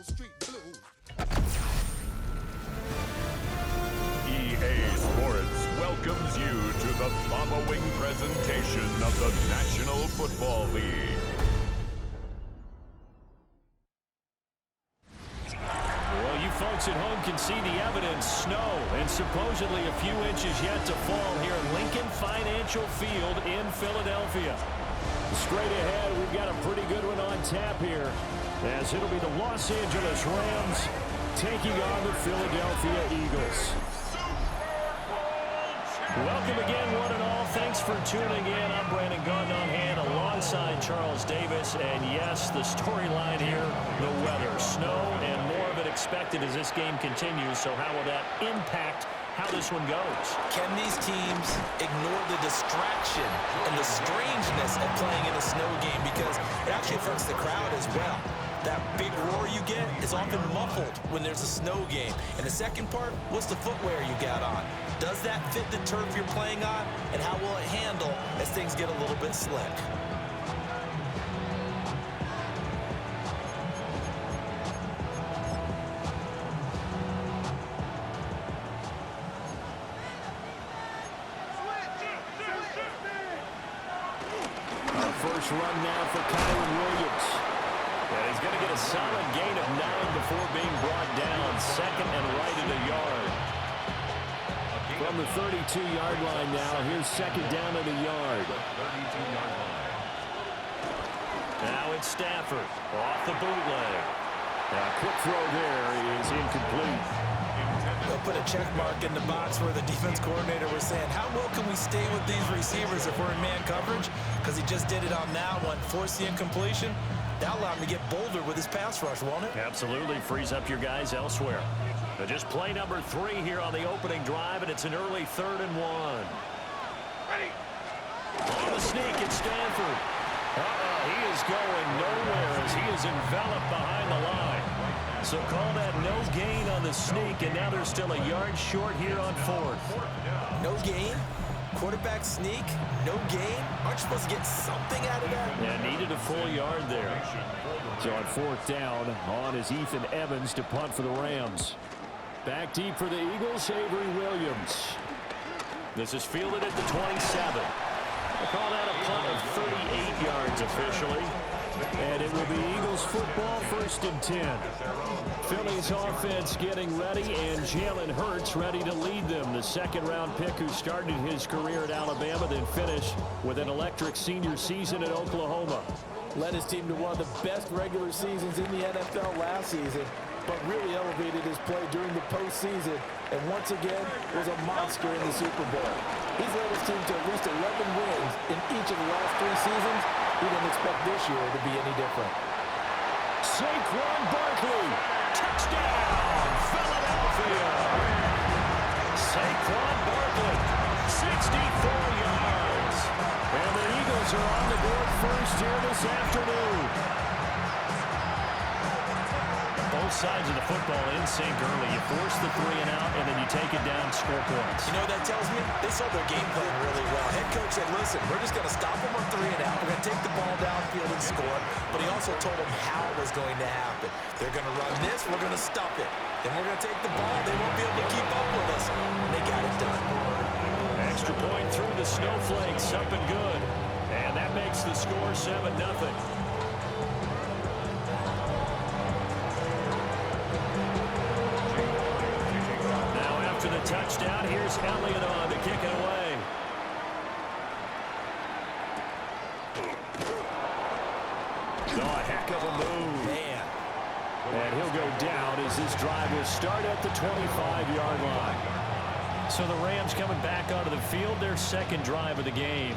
street blues. EA Sports welcomes you to the following presentation of the National Football League. Well, you folks at home can see the evidence. Snow and supposedly a few inches yet to fall here at Lincoln Financial Field in Philadelphia. Straight ahead, we've got a pretty good one on tap here, as it'll be the Los Angeles Rams taking on the Philadelphia Eagles. Welcome again, one and all. Thanks for tuning in. I'm Brandon Gaunt on hand alongside Charles Davis. And yes, the storyline here, the weather. Snow and more of it expected as this game continues. So how will that impact how this one goes? Can these teams ignore the distraction and the strangeness of playing in a snow game? Because it actually affects the crowd as well. That big roar you get is often muffled when there's a snow game. And the second part, what's the footwear you got on? Does that fit the turf you're playing on? And how will it handle as things get a little bit slick? First run now for Kyron Williams. And he's going to get a solid gain of 9 before being brought down. Second and right at a yard. From the 32-yard line now, here's second down at a yard. Now it's Stafford off the bootleg. A quick throw there is incomplete. They'll put a check mark in the box where the defense coordinator was saying, how well can we stay with these receivers if we're in man coverage? Because he just did it on that one, forced the incompletion. That'll allow him to get bolder with his pass rush, won't it? Absolutely, frees up your guys elsewhere. But just play number 3 here on the opening drive, and it's an early 3rd and 1. Ready? On the sneak, it's Stanford. He is going nowhere as he is enveloped behind the line. So call that no gain on the sneak, and now they're still a yard short here on 4th. No gain? Quarterback sneak? No gain? Aren't you supposed to get something out of that? Yeah, needed a full yard there. So on 4th down, on is Ethan Evans to punt for the Rams. Back deep for the Eagles, Avery Williams. This is fielded at the 27. We'll call that a punt of 38 yards officially. And it will be Eagles football, 1st and 10. Philly's offense getting ready, and Jalen Hurts ready to lead them. The second-round pick who started his career at Alabama, then finished with an electric senior season at Oklahoma. Led his team to one of the best regular seasons in the NFL last season, but really elevated his play during the postseason, and once again was a monster in the Super Bowl. He's led his team to at least 11 wins in each of the last 3 seasons. He didn't expect this year to be any different. Saquon Barkley, touchdown, Philadelphia. Saquon Barkley, 64 yards. And the Eagles are on the board first here this afternoon. Both sides of the football in sync early. You force the 3 and out, and then you take it down, score points. You know what that tells me? They saw their game plan really well. Head coach said, listen, we're just going to stop them on 3 and out. We're going to take the ball downfield and score. But he also told them how it was going to happen. They're going to run this. We're going to stop it. Then we're going to take the ball. They won't be able to keep up with us. And they got it done. Extra point through the snowflakes, up and good. And that makes the score 7-0. The touchdown. Here's Elliott on to kick it away. Oh, a heck of a move. Man. And he'll go down as this drive will start at the 25-yard line. So the Rams coming back onto the field, their second drive of the game.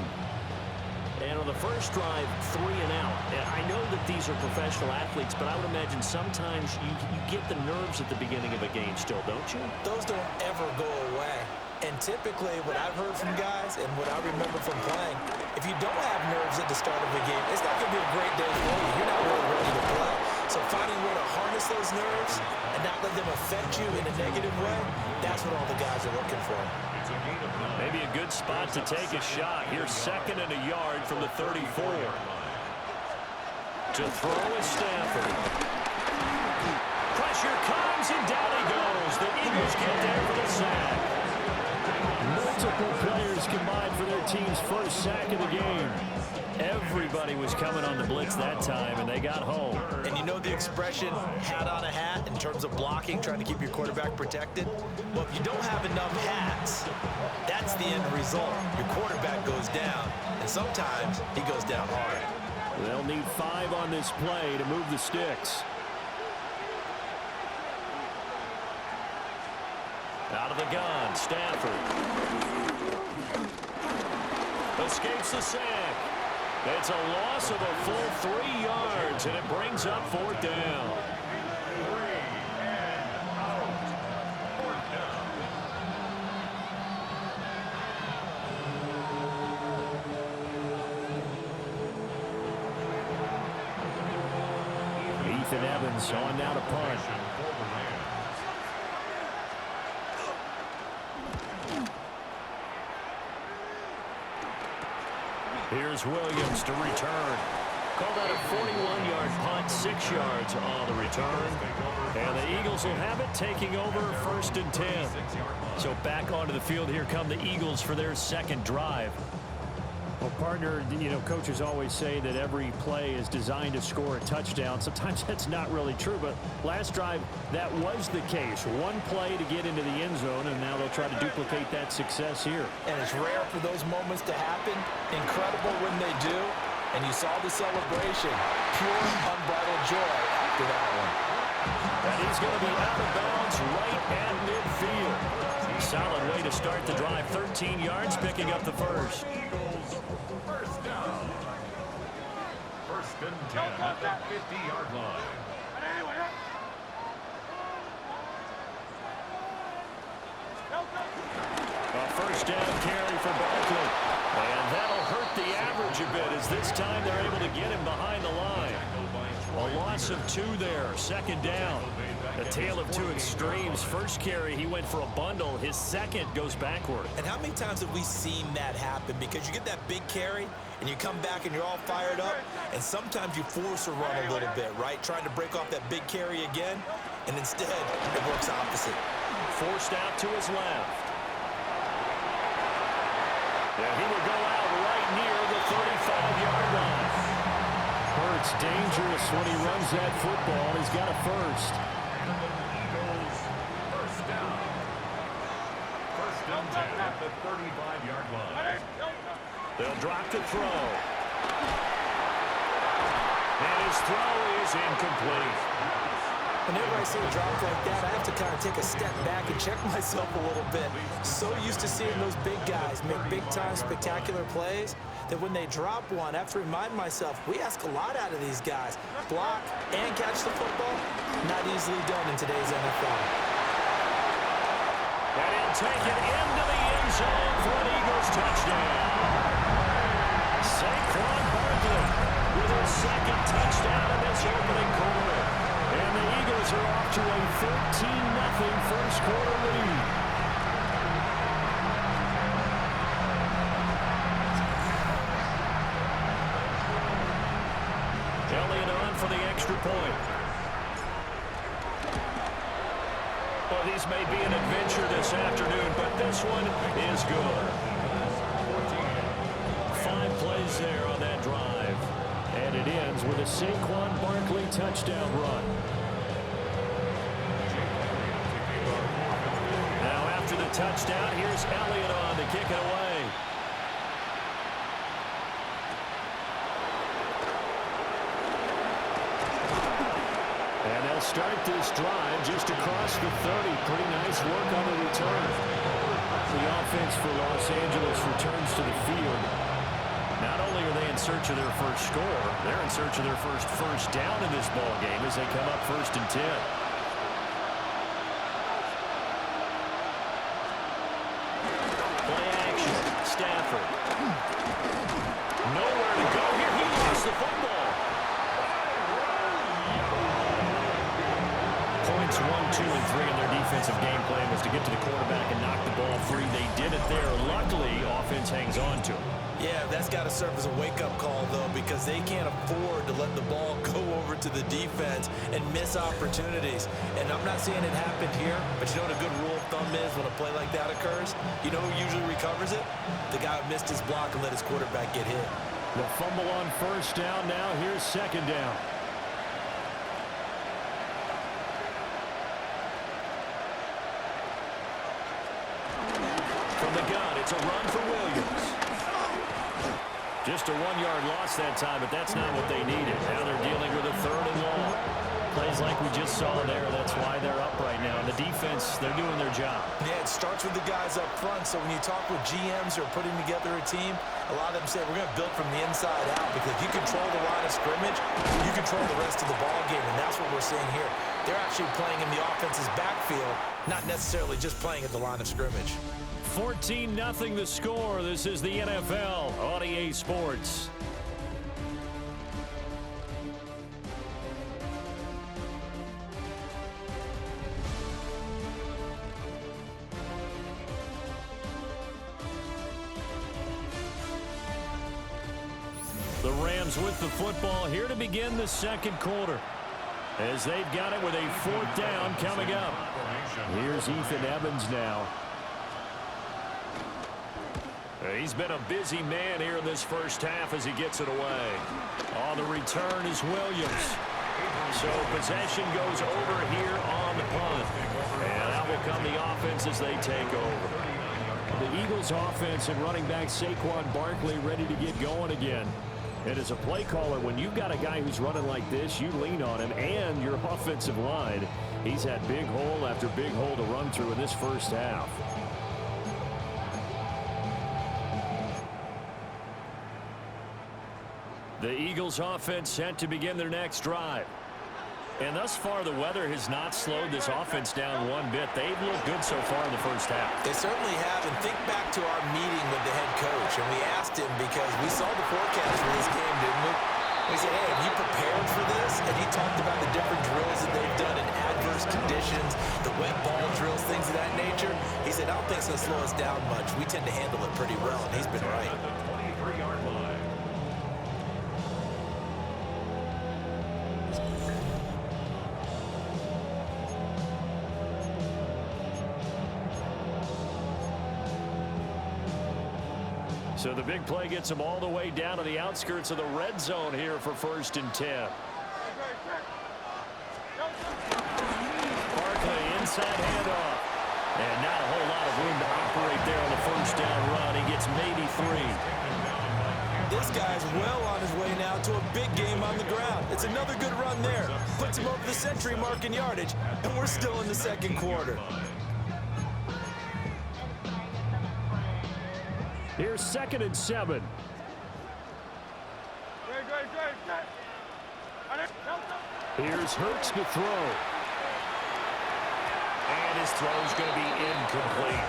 And on the first drive, 3 and out. And I know that these are professional athletes, but I would imagine sometimes you get the nerves at the beginning of a game still, don't you? Those don't ever go away. And typically, what I've heard from guys and what I remember from playing, if you don't have nerves at the start of a game, it's not going to be a great day for you. You're not really ready to play. So finding a way to harness those nerves and not let them affect you in a negative way, that's what all the guys are looking for. Maybe a good spot to take a shot. Here's second and a yard from the 34. To throw is Stanford. Eagles get there for the sack. Multiple players combined for their team's first sack of the game. Everybody was coming on the blitz that time, and they got home. And you know the expression, hat on a hat, in terms of blocking, trying to keep your quarterback protected? Well, if you don't have enough hats, that's the end result. Your quarterback goes down, and sometimes he goes down hard. They'll need 5 on this play to move the sticks. Out of the gun, Stafford. Escapes the sack. It's a loss of a full 3 yards, and it brings up 4th down. Ethan Evans on now to punt. Here's Williams to return. Call that a 41-yard punt, 6 yards on the return. And the Eagles will have it, taking over 1st and 10. So back onto the field, here come the Eagles for their second drive. Well, partner, you know, coaches always say that every play is designed to score a touchdown. Sometimes that's not really true, but last drive, that was the case. One play to get into the end zone, and now they'll try to duplicate that success here. And it's rare for those moments to happen. Incredible when they do. And you saw the celebration. Pure, unbridled joy after that one. And he's going to be out of bounds right at midfield. Solid way to start the drive. 13 yards, picking up the first. First down. 1st and 10 at the 50-yard line. A first down carry for Barkley. And that'll hurt the average a bit as this time they're able to get him behind the line. A loss of 2 there. 2nd down. A tale of 2 extremes. First carry, he went for a bundle. His second goes backward. And how many times have we seen that happen? Because you get that big carry, and you come back and you're all fired up, and sometimes you force a run a little bit, right? Trying to break off that big carry again, and instead it works opposite. Forced out to his left. And he will go out right near the 35-yard line. Hurts dangerous when he runs that football. He's got a first. Eagles, first down. 1st and 10 at the 35-yard line. They'll drop to throw. And his throw is incomplete. Whenever I see a drop like that, I have to kind of take a step back and check myself a little bit. So used to seeing those big guys make big-time spectacular plays that when they drop one, I have to remind myself, we ask a lot out of these guys. Block and catch the football, not easily done in today's NFL. And he'll take it into the end zone for an Eagles touchdown. Saquon Barkley with his 2nd touchdown in this opening quarter. And the Eagles are off to a 13-0 first quarter lead. Elliott on for the extra point. Well, these may be an adventure this afternoon, but this one is good. 5 plays there on that drive. And it ends with a Saquon Barkley touchdown run. Now after the touchdown, here's Elliott on to kick it away. And they'll start this drive just across the 30. Pretty nice work on the return. The offense for Los Angeles returns to the field. Not only are they in search of their first score, they're in search of their first down in this ball game as they come up 1st and 10. Play action. Stafford. Nowhere to go here. He lost the football. Points 1, 2, and 3 in their defensive game plan was to get to the quarterback and knock the ball free. They did it there. Luckily, offense hangs on to it. Yeah, that's got to serve as a wake-up call, though, because they can't afford to let the ball go over to the defense and miss opportunities. And I'm not saying it happened here, but you know what a good rule of thumb is when a play like that occurs? You know who usually recovers it? The guy who missed his block and let his quarterback get hit. The fumble on first down. Now here's second down. From the gun, it's a run for Williams. Just a 1-yard loss that time, but that's not what they needed. Now they're dealing with a 3rd and long. Plays like we just saw there, that's why they're up right now. And the defense, they're doing their job. Yeah, it starts with the guys up front. So when you talk with GMs who are putting together a team, a lot of them say we're going to build from the inside out, because if you control the line of scrimmage, you control the rest of the ball game, and that's what we're seeing here. They're actually playing in the offense's backfield, not necessarily just playing at the line of scrimmage. 14-0 the score. This is the NFL on EA Sports. The Rams with the football here to begin the second quarter, as they've got it with a 4th down coming up. Here's Ethan Evans now. He's been a busy man here in this first half as he gets it away. On the return is Williams. So possession goes over here on the punt. And out will come the offense as they take over. The Eagles offense and running back Saquon Barkley ready to get going again. And as a play caller, when you've got a guy who's running like this, you lean on him and your offensive line. He's had big hole after big hole to run through in this first half. The Eagles offense set to begin their next drive. And thus far, the weather has not slowed this offense down one bit. They've looked good so far in the first half. They certainly have. And think back to our meeting with the head coach. And we asked him, because we saw the forecast for this game, didn't we? We said, hey, have you prepared for this? And he talked about the different drills that they've done in adverse conditions, the wet ball drills, things of that nature. He said, I don't think it's going to slow us down much. We tend to handle it pretty well, and he's been right. So the big play gets them all the way down to the outskirts of the red zone here for 1st and 10. Barkley inside handoff. And not a whole lot of room to operate there on the first down run. He gets maybe 3. This guy's well on his way now to a big game on the ground. It's another good run there. Puts him over the century mark in yardage, and we're still in the second quarter. Here's 2nd and 7. Here's Hurts to throw. And his throw's going to be incomplete.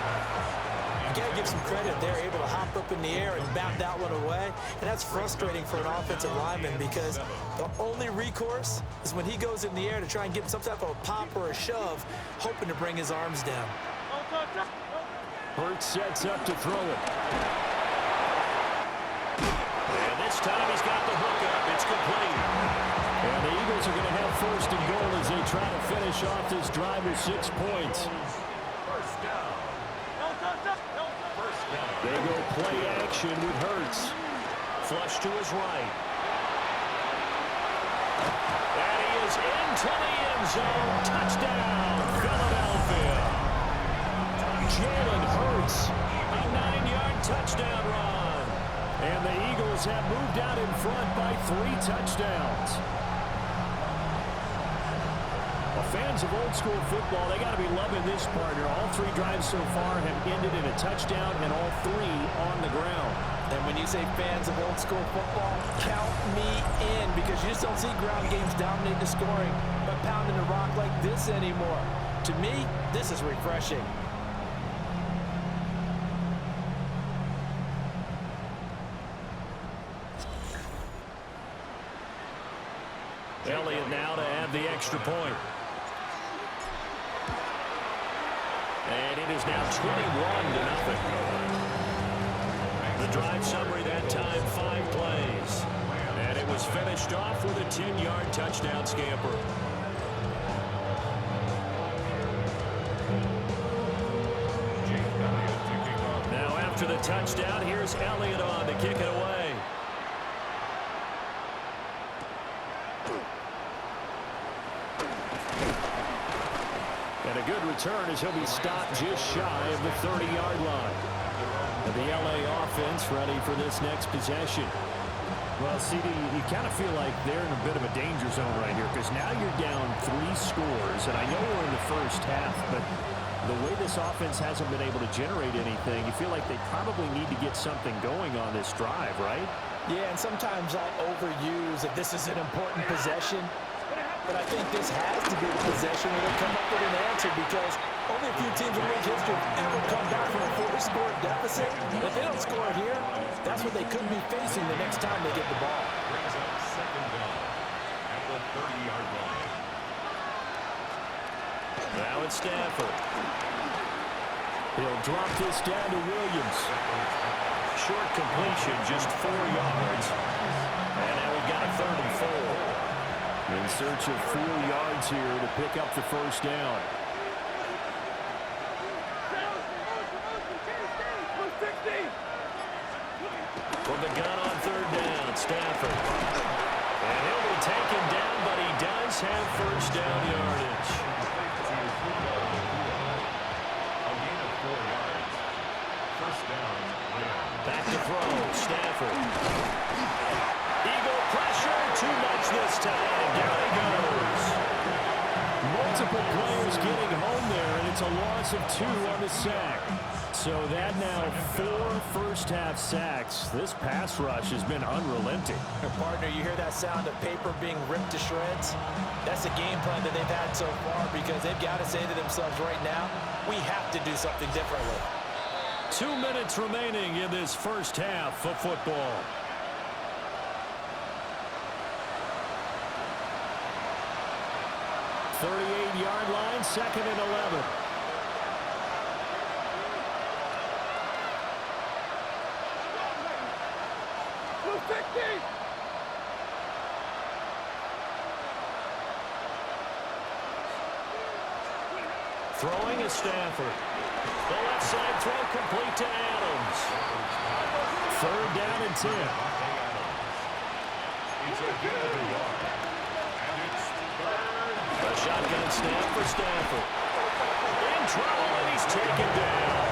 You got to give some credit. They're able to hop up in the air and bat that one away. And that's frustrating for an offensive lineman, because the only recourse is when he goes in the air to try and get some type of a pop or a shove, hoping to bring his arms down. Hurts sets up to throw it. And this time he's got the hook up. It's complete. And the Eagles are going to have 1st and goal as they try to finish off this drive with 6 points. They go play action with Hurts. Flush to his right. And he is into the end zone. Touchdown, Philadelphia. Jalen Hurts, a 9-yard touchdown run. And the Eagles have moved out in front by 3 touchdowns. Well, fans of old school football, they got to be loving this partner. All 3 drives so far have ended in a touchdown, and all 3 on the ground. And when you say fans of old school football, count me in, because you just don't see ground games dominate the scoring, but pounding the rock like this anymore. To me, this is refreshing. Elliott now to add the extra point. And it is now 21-0. The drive summary that time, 5 plays. And it was finished off with a 10-yard touchdown scamper. Now after the touchdown, here's Elliott on to kick it away. And a good return as he'll be stopped just shy of the 30-yard line. And the LA offense ready for this next possession. Well, CD, you kind of feel like they're in a bit of a danger zone right here because now you're down 3 scores, and I know we're in the first half, but the way this offense hasn't been able to generate anything, you feel like they probably need to get something going on this drive, right? Yeah, and sometimes I'll overuse that this is an important possession, but I think this has to be the possession where they come up with an answer because only a few teams in league history have ever come back from a 4-score deficit. If they don't score here, that's what they could be facing the next time they get the ball. Brings up second down at the 30-yard line. Now it's Stafford. He'll drop this down to Williams. Short completion, just 4 yards. And now we've got a 3rd and 4. In search of 4 yards here to pick up the first down. From the gun on 3rd down, Stafford. And he'll be taken down, but he does have first down yardage. A gain of 4 yards. First down. Back to throw, Stafford. Eagle pressure, too much this time. Down he goes. Multiple players getting home there, and it's a loss of 2 on the sack. So that now 4 first-half sacks. This pass rush has been unrelenting. Partner, you hear that sound of paper being ripped to shreds? That's the game plan that they've had so far because they've got to say to themselves right now, we have to do something differently. 2 minutes remaining in this first half of football. .38-yard line, 2nd and 11. Throwing is Stafford. The left side throw complete to Adams. 3rd down and 10. It's a gain of 1 yard. And it's 3rd. A shotgun snap for Stafford. In trouble, and he's taken down.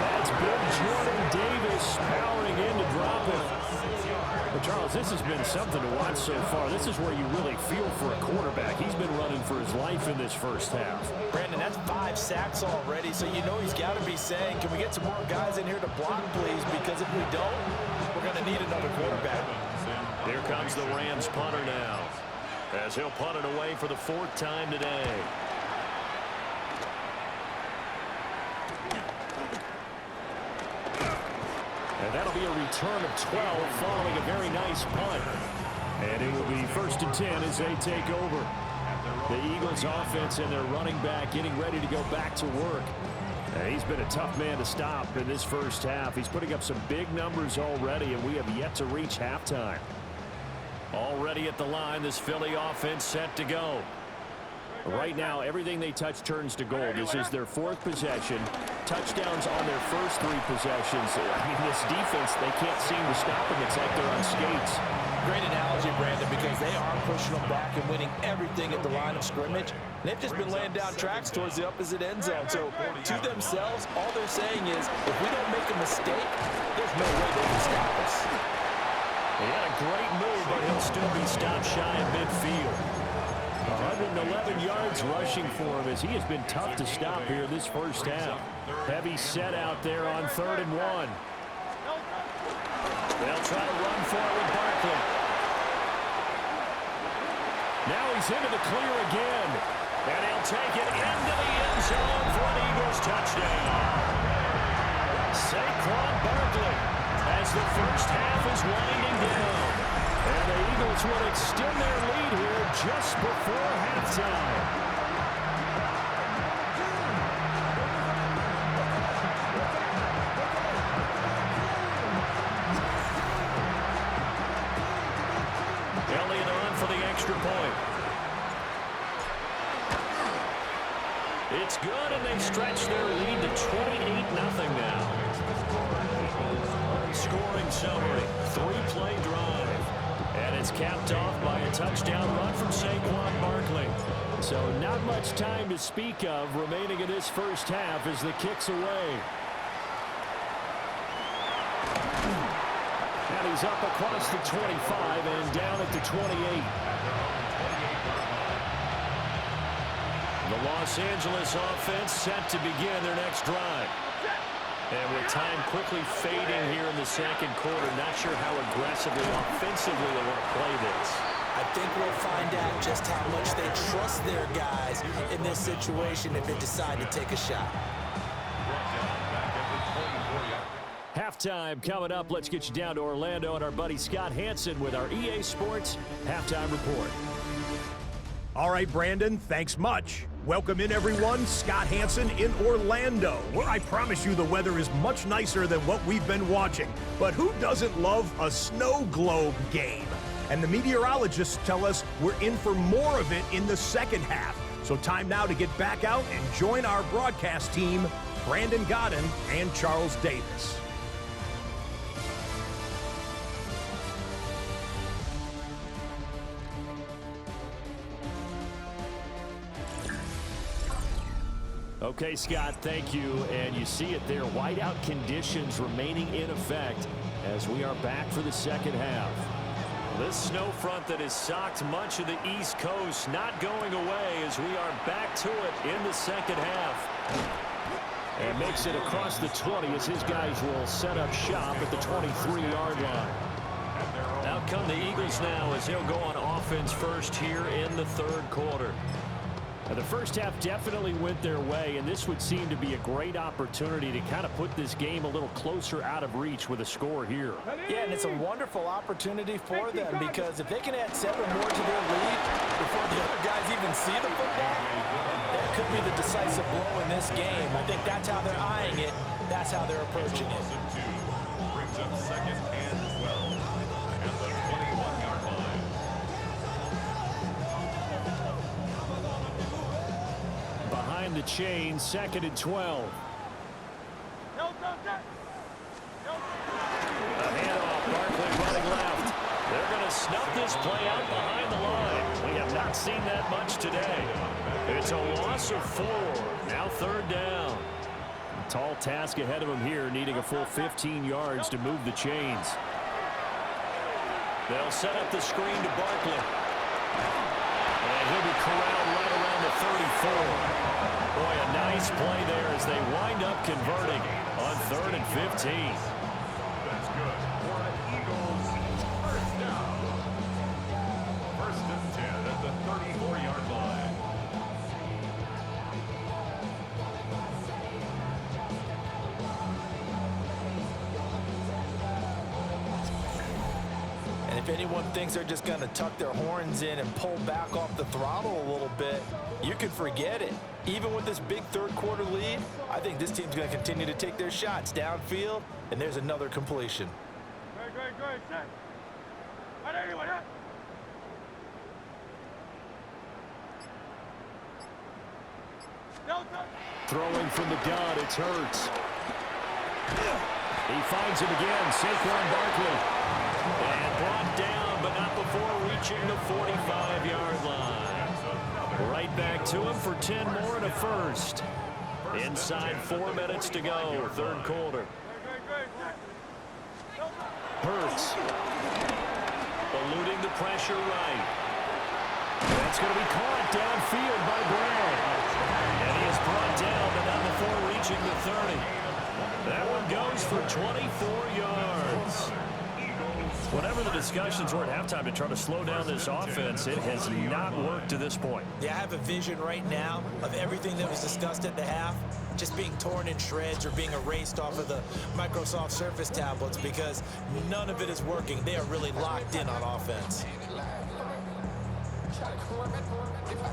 That's big Jordan Davis powering in to drop it. But Charles, this has been something to watch so far. This is where you really feel for a quarterback. He's been running for his life in this first half. Brandon, that's 5 sacks already, so you know he's got to be saying, can we get some more guys in here to block, please? Because if we don't, we're going to need another quarterback. Here comes the Rams punter now, as he'll punt it away for the 4th time today. And that'll be a return of 12 following a very nice punt. And it will be 1st and 10 as they take over. The Eagles offense and their running back getting ready to go back to work. And he's been a tough man to stop in this first half. He's putting up some big numbers already, and we have yet to reach halftime. Already at the line, this Philly offense set to go. Right now, everything they touch turns to gold. This is their 4th possession. Touchdowns on their first 3 possessions. I mean, this defense, they can't seem to stop them. It's like they're on skates. Great analogy, Brandon, because they are pushing them back and winning everything at the line of scrimmage. They've just been laying down tracks towards the opposite end zone. So to themselves, all they're saying is, if we don't make a mistake, there's no way they can stop us. He had a great move, but he'll still be stopped shy of midfield. 111 yards rushing for him as he has been tough to stop here this first half. Heavy set out there on 3rd and 1. They'll try to run for it with Barkley. Now he's into the clear again. And he'll take it into the end zone for an Eagles touchdown. Saquon Barkley as the first half is winding down. And the Eagles will extend their lead here just before halftime. It's good, and they've stretched their lead to 28-0 now. Scoring summary, 3-play drive. And it's capped off by a touchdown run from Saquon Barkley. So not much time to speak of remaining in this first half as the kick's away. And he's up across the 25 and down at the 28. The Los Angeles offense set to begin their next drive. And with time quickly fading here in the second quarter, not sure how aggressively, offensively they want to play this. I think we'll find out just how much they trust their guys in this situation if they decide to take a shot. Halftime coming up. Let's get you down to Orlando and our buddy Scott Hansen with our EA Sports Halftime Report. All right, Brandon, thanks much. Welcome in, everyone. Scott Hansen in Orlando, where I promise you the weather is much nicer than what we've been watching. But who doesn't love a snow globe game? And the meteorologists tell us we're in for more of it in the second half. So time now to get back out and join our broadcast team, Brandon Godden and Charles Davis. Okay, Scott, thank you. And you see it there, whiteout conditions remaining in effect as we are back for the second half. This snow front that has socked much of the East Coast not going away as we are back to it in the second half. And makes it across the 20 as his guys will set up shop at the 23-yard line. Out come the Eagles now as they'll go on offense first here in the third quarter. Now, the first half definitely went their way, and this would seem to be a great opportunity to kind of put this game a little closer out of reach with a score here. Yeah, and it's a wonderful opportunity for them because if they can add 7 more to their lead before the other guys even see the football, that could be the decisive blow in this game. I think that's how they're eyeing it. That's how they're approaching it. Brings up second and 12 at the 21-yard line. Behind the chain, second and 12. A handoff, Barkley running left. They're going to snuff this play out behind the line. We have not seen that much today. It's a loss of 4. Now third down. A tall task ahead of him here, needing a full 15 yards to move the chains. They'll set up the screen to Barkley. And he'll be corralled right around the 34. Boy, a nice play there as they wind up converting on 3rd and 15. That's good for an Eagles first down. First and 10 at the 34-yard line. And if anyone thinks they're just going to tuck their horns in and pull back off the throttle a little bit, you can forget it. Even with this big third quarter lead, I think this team's going to continue to take their shots downfield, and there's another completion. Throwing from the gun, it's Hurts. He finds him again, Saquon Barkley. And brought down, but not before reaching the 45-yard line. Right back to him for 10 more and a first. Inside 4 minutes to go, third quarter. Hurts. Eluding the pressure right. That's going to be caught downfield by Brown. And he is brought down, but not before reaching the 30. That one goes for 24 yards. Whatever the discussions were at halftime to try to slow down this offense, it has not worked to this point. Yeah, I have a vision right now of everything that was discussed at the half just being torn in shreds or being erased off of the Microsoft Surface tablets because none of it is working. They are really locked in on offense.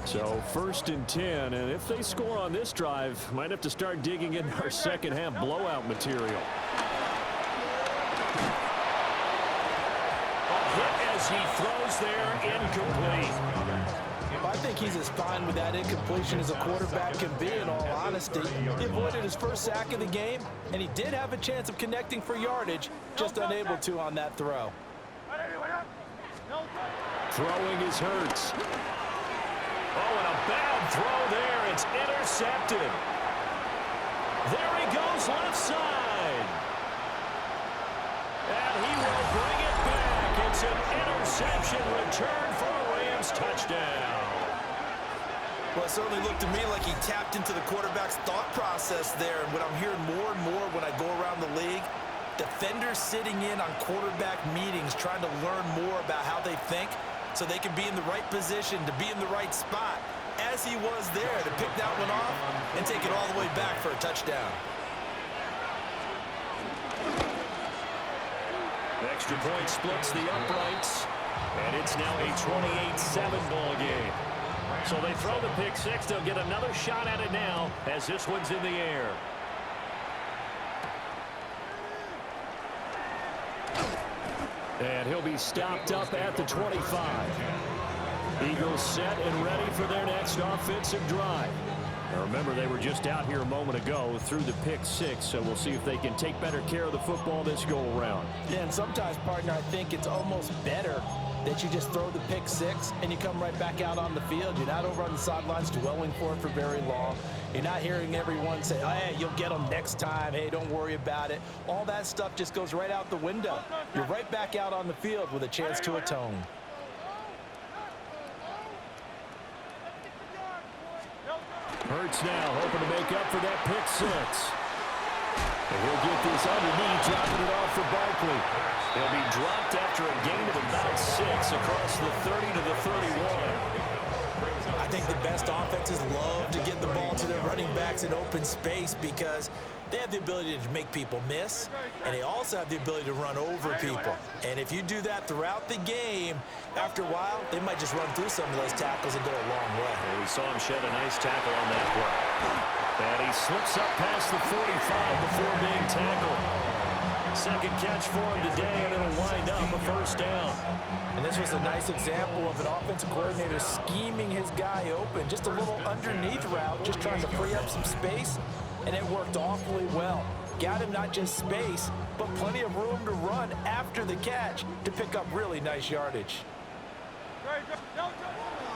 So 1st and 10, and if they score on this drive, might have to start digging in our second half blowout material. A hit as he throws there, incomplete. I think he's as fine with that incompletion as a quarterback can be, in all honesty. He avoided his first sack of the game, and he did have a chance of connecting for yardage, just unable to on that throw. Throwing is Hurts. Oh, and a bad throw there. It's intercepted. There he goes left side. And he will bring it back. It's an interception return for a Rams touchdown. Well, it certainly looked to me like he tapped into the quarterback's thought process there. And what I'm hearing more and more when I go around the league, defenders sitting in on quarterback meetings trying to learn more about how they think so they can be in the right position, to be in the right spot, as he was there, to pick that one off and take it all the way back for a touchdown. Extra point splits the uprights, and it's now a 28-7 ball game. So they throw the pick six. They'll get another shot at it now as this one's in the air. And he'll be stopped up at the 25. Eagles set and ready for their next offensive drive. Now remember, they were just out here a moment ago through the pick six, so we'll see if they can take better care of the football this go-around. Yeah, and sometimes, partner, I think it's almost better that you just throw the pick six and you come right back out on the field. You're not over on the sidelines dwelling for it for very long. You're not hearing everyone say, oh, hey, you'll get them next time. Hey, don't worry about it. All that stuff just goes right out the window. You're right back out on the field with a chance to atone. Hurts now hoping to make up for that pick six. And he'll get this underneath, dropping it off for Barkley. He'll be dropped after a gain of about 6 across the 30 to the 31. I think the best offenses love to get the ball to their running backs in open space because they have the ability to make people miss, and they also have the ability to run over people. And if you do that throughout the game, after a while, they might just run through some of those tackles and go a long way. Well, we saw him shed a nice tackle on that play. And he slips up past the 45 before being tackled. Second catch for him today, and it'll wind up a first down. And this was a nice example of an offensive coordinator scheming his guy open. Just a little underneath route, just trying to free up some space, and it worked awfully well. Got him not just space, but plenty of room to run after the catch to pick up really nice yardage.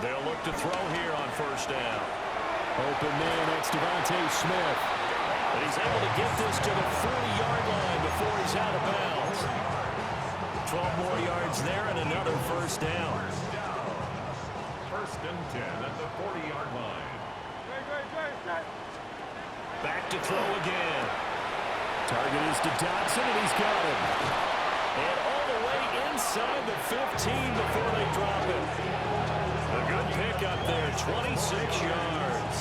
They'll look to throw here on first down. Open man, that's Devontae Smith. And he's able to get this to the 40-yard line before he's out of bounds. 12 more yards there and another first down. First and 10 at the 40-yard line. Back to throw again. Target is to Dodson, and he's got him. And all the way inside the 15 before they drop it. A good pickup there, 26 yards.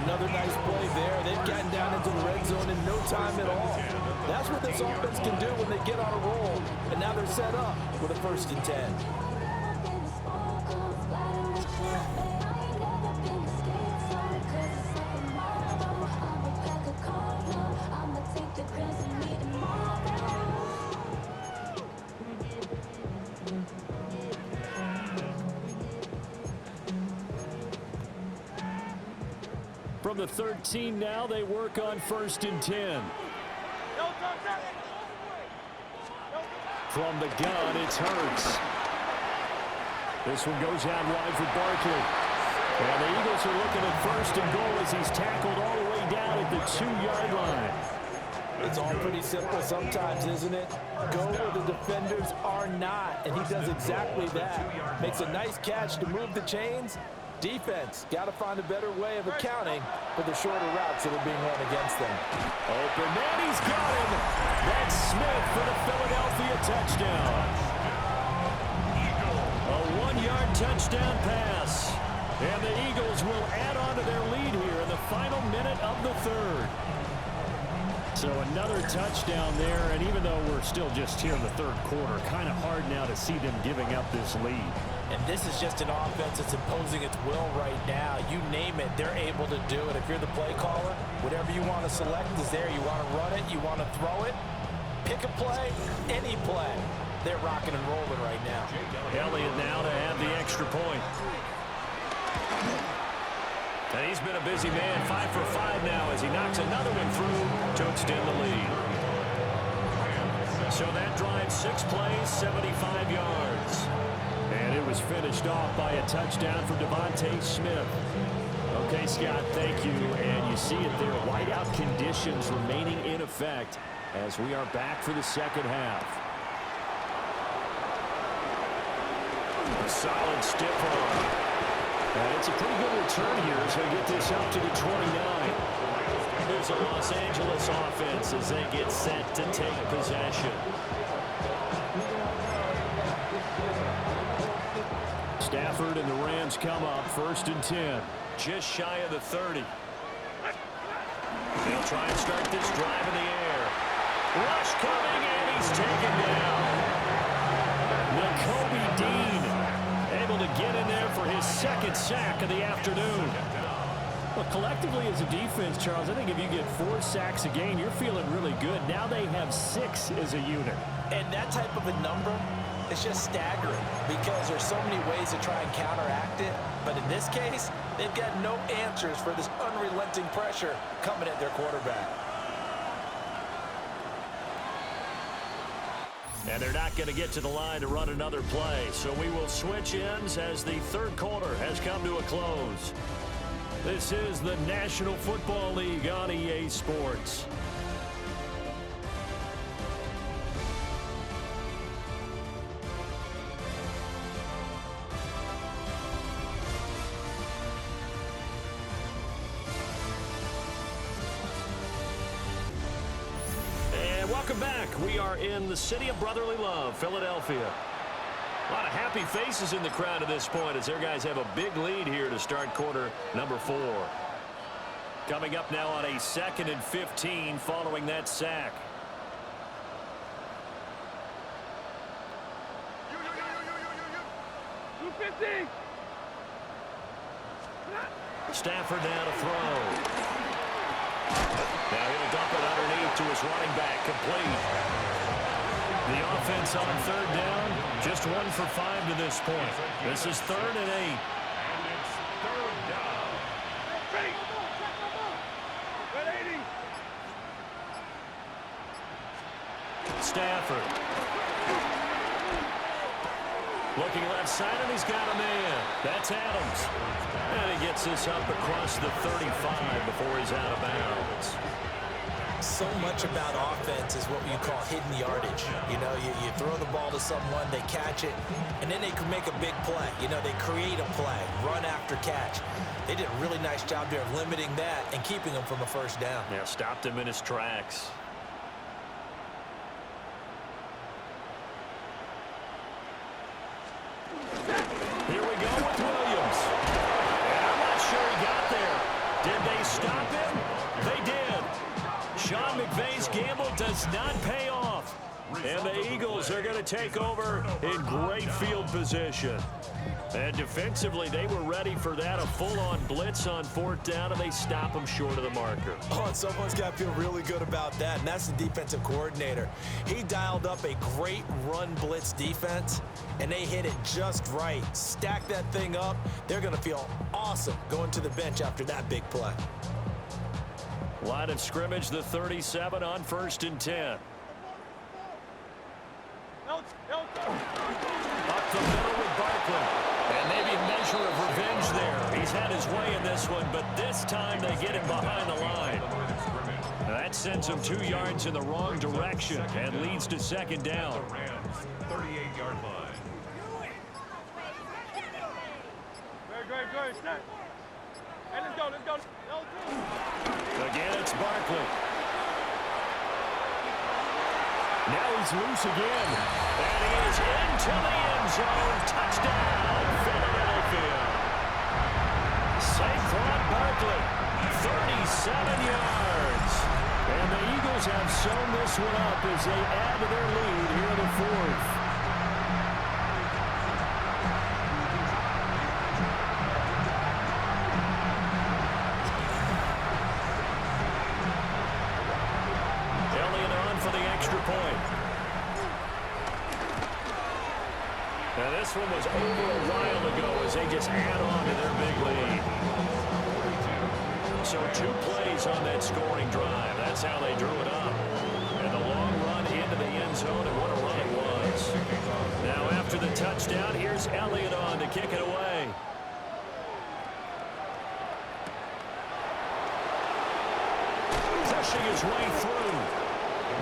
Another nice play there. They've gotten down into the red zone in no time at all. That's what this offense can do when they get on a roll. And now they're set up with a first and 10. From the 13 now, they work on first and 10. From the gun, it's Hurts. This one goes out wide for Barkley. And the Eagles are looking at first and goal as he's tackled all the way down at the 2-yard line. It's all pretty simple sometimes, isn't it? Go where the defenders are not, and he does exactly that. Makes a nice catch to move the chains. Defense got to find a better way of accounting for the shorter routes that are being run against them. Open man, he's got him. That's Smith for the Philadelphia touchdown. A 1-yard touchdown pass. And the Eagles will add on to their lead here in the final minute of the third. So another touchdown there, and even though we're still just here in the third quarter, kind of hard now to see them giving up this lead. And this is just an offense that's imposing its will right now. You name it, they're able to do it. If you're the play caller, whatever you want to select is there. You want to run it, you want to throw it, pick a play, any play. They're rocking and rolling right now. Elliott now to add the extra point. And he's been a busy man, 5 for 5 now as he knocks another one through to extend the lead. So that drive, 6 plays, 75 yards. And it was finished off by a touchdown for Devontae Smith. Okay, Scott, thank you. And you see it there, whiteout conditions remaining in effect as we are back for the second half. A solid stiff arm. And it's a pretty good return here as they get this up to the 29. Here's a Los Angeles offense as they get set to take possession. Stafford and the Rams come up 1st and 10. Just shy of the 30. They'll try and start this drive in the air. Rush coming, and he's taken down. Nakobe Dean able to get in there for his 2nd sack of the afternoon. Well, collectively as a defense, Charles, I think if you get 4 sacks a game, you're feeling really good. Now they have 6 as a unit. And that type of a number, it's just staggering because there's so many ways to try and counteract it. But in this case, they've got no answers for this unrelenting pressure coming at their quarterback. And they're not going to get to the line to run another play. So we will switch ends as the 3rd quarter has come to a close. This is the National Football League on EA Sports. Welcome back. We are in the city of brotherly love, Philadelphia. A lot of happy faces in the crowd at this point as their guys have a big lead here to start quarter number 4. Coming up now on a 2nd and 15 following that sack. Stafford now to throw. Now he'll dump it underneath to his running back, complete. The offense on 3rd down, just 1 for 5 to this point. This is 3rd and 8. And it's 3rd down. Stafford. Looking left side, and he's got a man. That's Adams. And he gets this up across the 35 before he's out of bounds. So much about offense is what you call hidden yardage. You know, you throw the ball to someone, they catch it, and then they can make a big play. You know, they create a play, run after catch. They did a really nice job there of limiting that and keeping him from a 1st down. Yeah, stopped him in his tracks. Here we go with Williams. And I'm not sure he got there. Did they stop him? They did. Sean McVay's gamble does not pay off. And the Eagles are going to take over in great field position. And defensively, they were ready for that, a full-on blitz on 4th down, and they stop them short of the marker. Oh, and someone's got to feel really good about that, and that's the defensive coordinator. He dialed up a great run blitz defense, and they hit it just right. Stack that thing up. They're going to feel awesome going to the bench after that big play. Line of scrimmage, the 37 on 1st and 10. Up the middle with Barkley. And maybe a measure of revenge there. He's had his way in this one, but this time they get him behind the line. That sends him 2 yards in the wrong direction and leads to 2nd down. The Rams, 38-yard line. Good. Set. Hey, let's go. Again, it's Barkley. Now he's loose again. And he is into the end zone. Touchdown, Philadelphia. Saquon Barkley, 37 yards. And the Eagles have sewn this one up as they add to their lead here in the 4th. this one was over a while ago as they just add on to their big lead. So 2 plays on that scoring drive. That's how they drew it up. And the long run into the end zone, and what a run it was. Now after the touchdown, here's Elliott on to kick it away. Pushing his way through.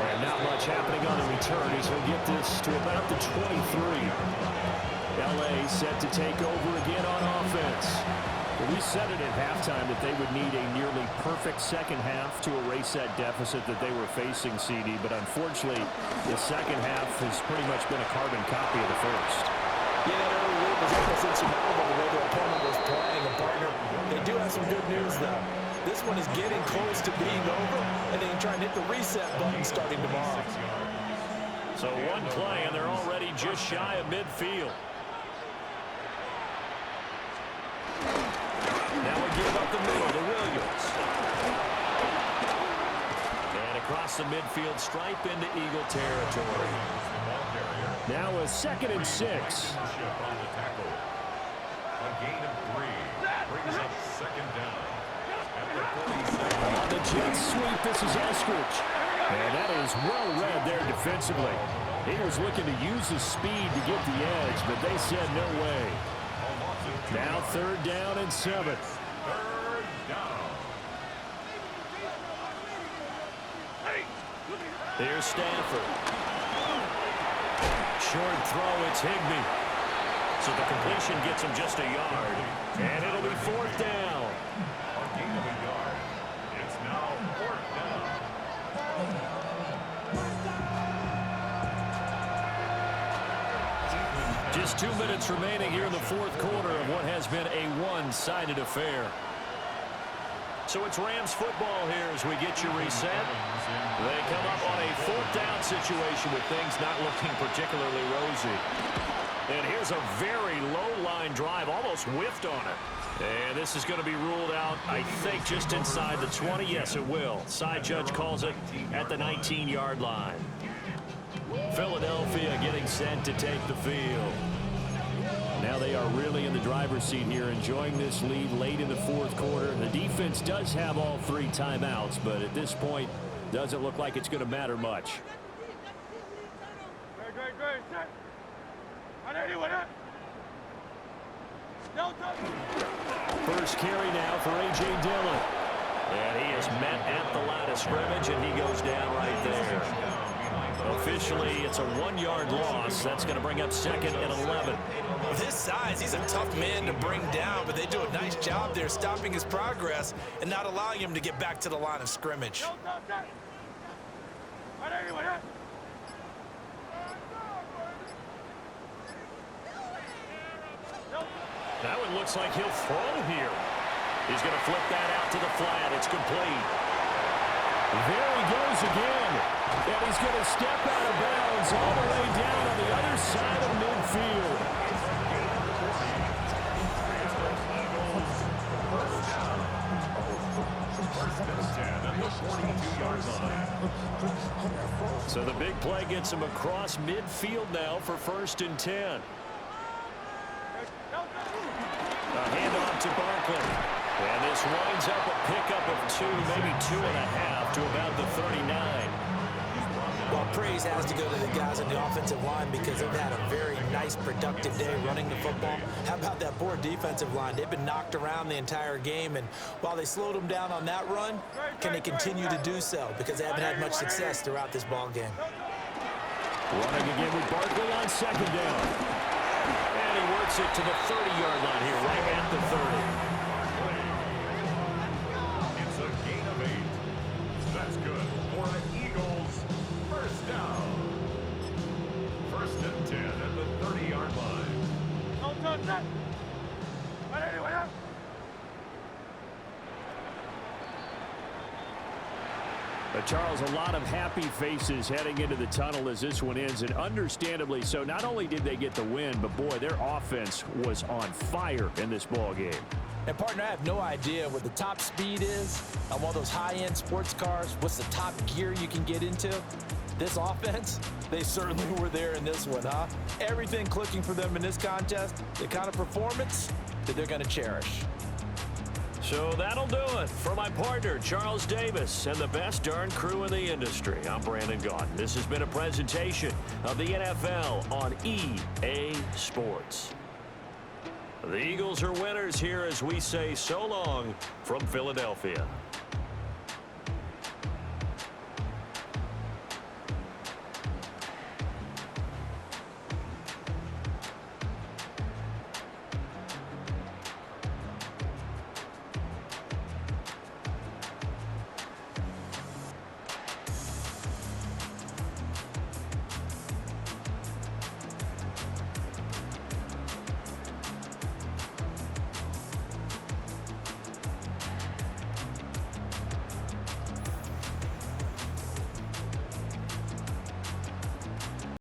And not much happening on the return as he'll get this to about the 23. L.A. set to take over again on offense. Well, we said it at halftime that they would need a nearly perfect second half to erase that deficit that they were facing, CD. But unfortunately, the second half has pretty much been a carbon copy of the first. Yeah, that early lead was almost insurmountable the way the opponent was playing. And partner, they do have some good news, though. This one is getting close to being over, and they can try and hit the reset button starting tomorrow. So 1 play, and they're already just shy of midfield. Now we give up the middle to Williams. And across the midfield stripe into Eagle territory. Now a 2nd and 6. A gain of 3 brings up 2nd down. On the jet sweep, this is Eskridge. And that is well read there defensively. He was looking to use his speed to get the edge, but they said no way. Now 3rd down and 7. 3rd down. Here's Stafford. Short throw, it's Higbee. So the completion gets him just a yard. And it'll be 4th down. A gain of a yard. It's now 4th down. Just 2 minutes remaining here in the 4th quarter of what has been a one-sided affair. So it's Rams football here as we get you reset. They come up on a 4th down situation with things not looking particularly rosy. And here's a very low-line drive, almost whiffed on it. And this is going to be ruled out, I think, just inside the 20. Yes, it will. Side judge calls it at the 19-yard line. Philadelphia getting set to take the field. Now they are really in the driver's seat here, enjoying this lead late in the 4th quarter. The defense does have all 3 timeouts, but at this point, doesn't look like it's going to matter much. First carry now for A.J. Dillon. And he is met at the line of scrimmage, and he goes down right there. Officially, it's a 1-yard loss. That's going to bring up 2nd and 11. With his size, he's a tough man to bring down, but they do a nice job there stopping his progress and not allowing him to get back to the line of scrimmage. That one looks like he'll throw here. He's going to flip that out to the flat. It's complete. There he goes again. And he's going to step out of bounds all the way down on the other side of midfield. So the big play gets him across midfield now for 1st and 10. A handoff to Barkley. And this winds up a pickup of 2, maybe 2.5 to about the 39. Well, praise has to go to the guys on the offensive line because they've had a very nice, productive day running the football. How about that poor defensive line? They've been knocked around the entire game, and while they slowed them down on that run, can they continue to do so? Because they haven't had much success throughout this ball game. Running again with Barkley on 2nd down. And he works it to the 30-yard line here, right at the 30. It's a gain of 8. That's good for the Eagles. 1st down. 1st and 10 at the 30-yard line. Charles, a lot of happy faces heading into the tunnel as this one ends, and understandably so. Not only did they get the win, but boy, their offense was on fire in this ball game. And partner, I have no idea what the top speed is on one of those high-end sports cars. What's the top gear you can get into? This offense, they certainly were there in this one, huh? Everything clicking for them in this contest, the kind of performance that they're going to cherish. So that'll do it. For my partner, Charles Davis, and the best darn crew in the industry, I'm Brandon Gaudin. This has been a presentation of the NFL on EA Sports. The Eagles are winners here as we say so long from Philadelphia.